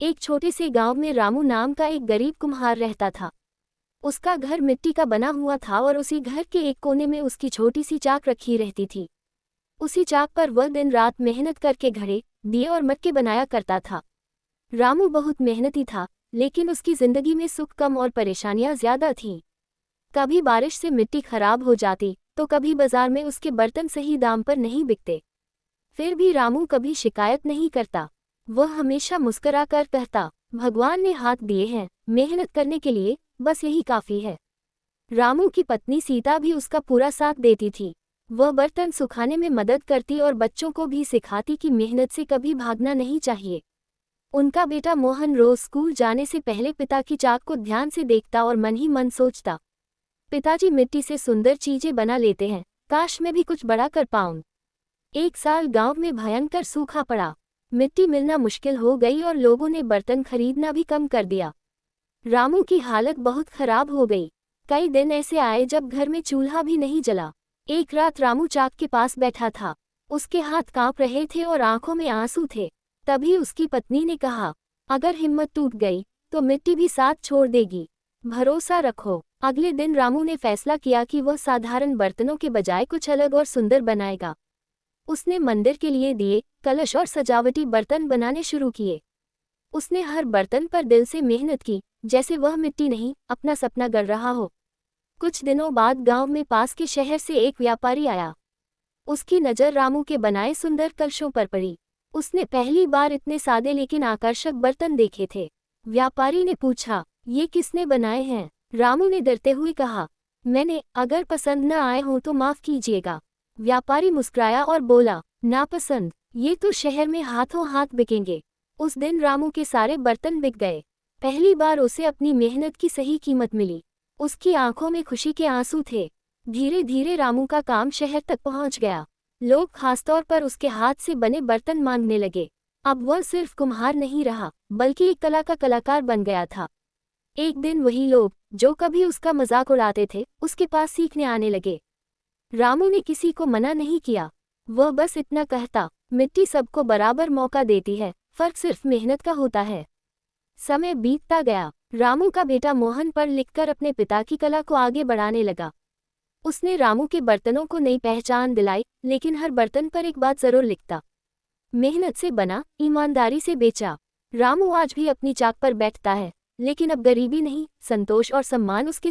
एक छोटे से गांव में रामू नाम का एक गरीब कुम्हार रहता था। उसका घर मिट्टी का बना हुआ था और उसी घर के एक कोने में उसकी छोटी सी चाक रखी रहती थी। उसी चाक पर वह दिन रात मेहनत करके घड़े, दिए और मटके बनाया करता था। रामू बहुत मेहनती था, लेकिन उसकी जिंदगी में सुख कम और परेशानियां ज्यादा थीं। कभी बारिश से मिट्टी खराब हो जाती, तो कभी बाजार में उसके बर्तन सही दाम पर नहीं बिकते। फिर भी रामू कभी शिकायत नहीं करता। वह हमेशा मुस्कुराकर कहता, भगवान ने हाथ दिए हैं मेहनत करने के लिए, बस यही काफी है। रामू की पत्नी सीता भी उसका पूरा साथ देती थी। वह बर्तन सुखाने में मदद करती और बच्चों को भी सिखाती कि मेहनत से कभी भागना नहीं चाहिए। उनका बेटा मोहन रोज स्कूल जाने से पहले पिता की चाक को ध्यान से देखता और मन ही मन सोचता, पिताजी मिट्टी से सुंदर चीजें बना लेते हैं, काश मैं भी कुछ बड़ा कर पाऊं। एक साल गांव में भयंकर सूखा पड़ा। मिट्टी मिलना मुश्किल हो गई और लोगों ने बर्तन खरीदना भी कम कर दिया। रामू की हालत बहुत खराब हो गई। कई दिन ऐसे आए जब घर में चूल्हा भी नहीं जला। एक रात रामू चाक के पास बैठा था। उसके हाथ कांप रहे थे और आंखों में आंसू थे। तभी उसकी पत्नी ने कहा, अगर हिम्मत टूट गई तो मिट्टी भी साथ छोड़ देगी, भरोसा रखो। अगले दिन रामू ने फैसला किया कि वह साधारण बर्तनों के बजाय कुछ अलग और सुंदर बनाएगा। उसने मंदिर के लिए दिए, कलश और सजावटी बर्तन बनाने शुरू किए। उसने हर बर्तन पर दिल से मेहनत की, जैसे वह मिट्टी नहीं, अपना सपना गढ़ रहा हो। कुछ दिनों बाद गांव में पास के शहर से एक व्यापारी आया। उसकी नज़र रामू के बनाए सुंदर कलशों पर पड़ी। उसने पहली बार इतने सादे लेकिन आकर्षक बर्तन देखे थे। व्यापारी ने पूछा, ये किसने बनाए हैं? रामू ने डरते हुए कहा, मैंने, अगर पसंद न आए हो तो माफ कीजिएगा। व्यापारी मुस्कुराया और बोला, नापसंद, ये तो शहर में हाथों हाथ बिकेंगे। उस दिन रामू के सारे बर्तन बिक गए। पहली बार उसे अपनी मेहनत की सही कीमत मिली। उसकी आंखों में खुशी के आंसू थे। धीरे धीरे रामू का काम शहर तक पहुंच गया। लोग खासतौर पर उसके हाथ से बने बर्तन मांगने लगे। अब वह सिर्फ कुम्हार नहीं रहा, बल्कि एक कला का कलाकार बन गया था। एक दिन वही लोग, जो कभी उसका मजाक उड़ाते थे, उसके पास सीखने आने लगे। रामू ने किसी को मना नहीं किया। वह बस इतना कहता, मिट्टी सबको बराबर मौका देती है, फर्क सिर्फ मेहनत का होता है। समय बीतता गया। रामू का बेटा मोहन पढ़ लिखकर अपने पिता की कला को आगे बढ़ाने लगा। उसने रामू के बर्तनों को नई पहचान दिलाई, लेकिन हर बर्तन पर एक बात जरूर लिखता, मेहनत से बना, ईमानदारी से बेचा। रामू आज भी अपनी चाक पर बैठता है, लेकिन अब गरीबी नहीं, संतोष और सम्मान उसके